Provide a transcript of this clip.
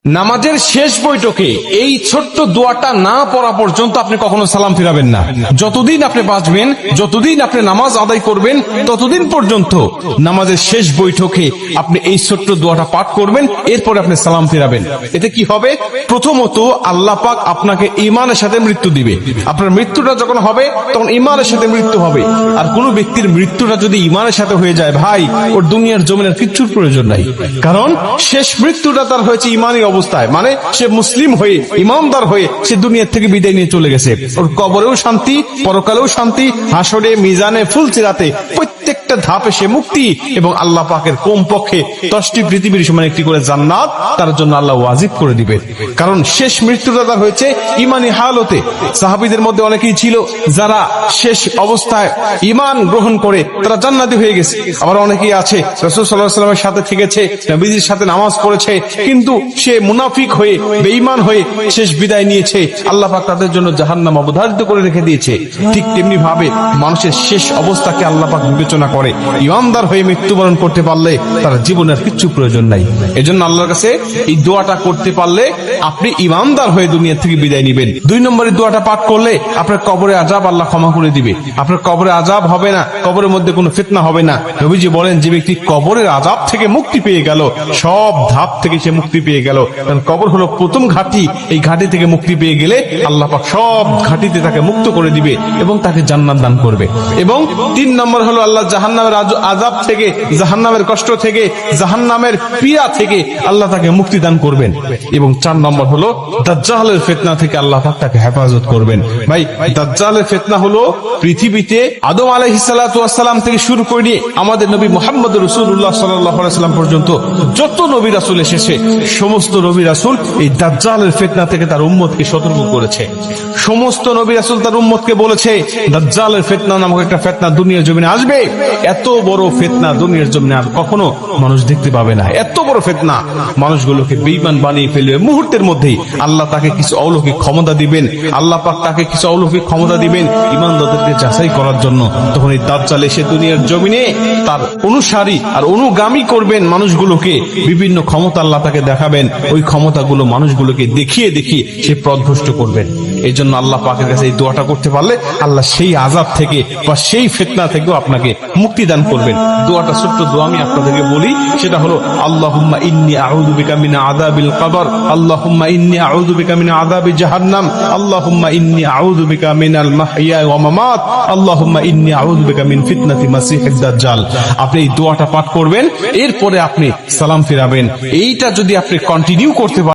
নামাজের শেষ বৈঠকে এই ছোট্ট দোয়াটা না পড়া পর্যন্ত আপনি কখনো সালাম ফিরাবেন না। যতদিন আপনি বাঁচবেন, যতদিন আপনি নামাজ আদায় করবেন, ততদিন পর্যন্ত নামাজের শেষ বৈঠকে আপনি এই ছোট্ট দোয়াটা পাঠ করবেন, এরপরে আপনি সালাম ফিরাবেন। এতে কি হবে? প্রথমত আল্লাহ পাক আপনাকে ঈমানের সাথে মৃত্যু দিবে। আপনার মৃত্যুটা যখন হবে তখন ঈমানের সাথে মৃত্যু হবে। আর কোন ব্যক্তির মৃত্যুটা যদি ঈমানের সাথে হয়ে যায়, ভাই, ওর দুনিয়ার জমিনের কিচ্ছুর প্রয়োজন নাই। কারণ শেষ মৃত্যুটা তার হয়েছে ঈমানি অবস্থায়, মানে সে মুসলিম হয়ে, ইমানদার হয়ে সে দুনিয়া থেকে বিদায় নিয়ে চলে গেছে। ওর কবরেও শান্তি, পরকালেও শান্তি, হাসরে, মিজানে, ফুলসিরাতে প্রত্যেকটা ধাপে সে মুক্তি, এবং আল্লাহ পাকের কমপক্ষে 10টি পৃথিবীর সমান একটি করে জান্নাত তার জন্য আল্লাহ ওয়াজিব করে দিবে। কারণ শেষ মৃত্যুটা তার হয়েছে ইমানি হালতে। সাহাবীদের মধ্যে অনেকেই ছিল যারা শেষ অবস্থায় ঈমান গ্রহণ করে তারা জান্নাতি হয়ে গেছে। আবার অনেকেই আছে রাসূল সাল্লাল্লাহু আলাইহি ওয়াসাল্লামের সাথে থেকেছে, নবীজির সাথে নামাজ পড়েছে, কিন্তু সে মুনাফিক হয়ে, বেঈমান হয়ে শেষ বিদায় নিয়েছে। আল্লাহ পাক তাদের জন্য জাহান্নাম অবধারিত করে রেখে দিয়েছে। ঠিক তেমনি ভাবে মানুষের শেষ অবস্থাকে আল্লাহ পাক বিবেচনা করে। ইমানদার হয়ে মৃত্যুবরণ করতে পারলে তার জীবনের কিচ্ছু প্রয়োজন নাই। এজন্য আল্লাহর কাছে এই দোয়াটা করতে পারলে আপনি ইমানদার হয়ে দুনিয়া থেকে বিদায় নেবেন। 2 নম্বরে দোয়াটা পাঠ করলে আপনার কবরে আযাব আল্লাহ ক্ষমা করে দিবে। আপনার কবরে আযাব হবে না, কবরের মধ্যে কোনো ফিতনা হবে না। নবীজি বলেন, যে ব্যক্তি কবরের আযাব থেকে মুক্তি পেয়ে গেল, সব ধাপ থেকে সে মুক্তি পেয়ে গেল। কারণ কবর হলো প্রথম ঘাঁটি। এই ঘাঁটি থেকে মুক্তি পেয়ে গেলে আল্লাহ পাক সব ঘাঁটিতে তাকে মুক্ত করে দিবে এবং তাকে জান্নাত দান করবে। এবং 3 নম্বর হলো আল্লাহ জাহান্নামের আযাব থেকে, জাহান্নামের কষ্ট থেকে, জাহান্নামের পীড়া থেকে আল্লাহ তাকে মুক্তি দান করবেন। এবং 4 নম্বর হলো দাজ্জালের ফিতনা থেকে আল্লাহ পাক তাকে হেফাজত করবেন। ভাই, দাজ্জালের ফিতনা হলো পৃথিবীতে আদম আলাইহিস সালাতু ওয়াস সালাম থেকে শুরু করে আমাদের নবী মুহাম্মদ রাসূলুল্লাহ সাল্লাল্লাহু আলাইহি ওয়াসাল্লাম পর্যন্ত যত নবী রাসূল এসেছে, সমস্ত নবী রাসূল এই দাজ্জালের ফিতনা থেকে তার উম্মতকে সতর্ক করেছে। সমস্ত নবী রাসূল তার উম্মতকে বলেছে, দাজ্জালের ফিতনা নামক একটা ফিতনা দুনিয়ার জমিনে আসবে। এত বড় ফিতনা দুনিয়ার জমিনে আর কখনো মানুষ দেখতে পাবে না। এত বড় ফিতনা মানুষগুলোকে বেঈমান বানিয়ে ফেলবে মুহূর্তের মধ্যেই। আল্লাহ তাকে কিছু অলৌকিক ক্ষমতা দিবেন, আল্লাহ পাক তাকে কিছু অলৌকিক ক্ষমতা দিবেন ঈমানদারদেরকে যাচাই করার জন্য। তখন এই দাজ্জাল এসে দুনিয়ার জমিনে তার অনুসারী আর অনুগামী করবেন মানুষগুলোকে, বিভিন্ন ক্ষমতা আল্লাহ তাকে দেখাবেন। ওই ক্ষমতাগুলো মানুষগুলোকে দেখিয়ে দেখিয়ে সে পথভ্রষ্ট করবেন। এই জন্য আল্লাহ পাকের কাছে এই দোয়াটা করতে পারলে আল্লাহ সেই আযাব থেকে বা সেই ফিতনা থেকেও আপনাকে মুক্তি দান করবেন। দোয়াটা ছোট্ট দোয়া আমি আপনাদেরকে বলি, সেটা হলো আল্লাহুম্মা ইন্নী আউযু বিকা মিন আযাবিল কবর, আল্লাহুম্মা ইন্নী আউযু বিকা মিন আযাবি জাহান্নাম, আল্লাহুম্মা ইন্নী আউযু বিকা মিনাল মাহইয়া ওয়া মামাত, আল্লাহুম্মা ইন্নী আউযু বিকা মিন ফিতনাতি মাসিহিদ দাজ্জাল। আপনি এই দোয়াটা পাঠ করবেন, এরপরে আপনি সালাম ফিরাবেন। এইটা যদি আপনি কন্টিনিউ করতে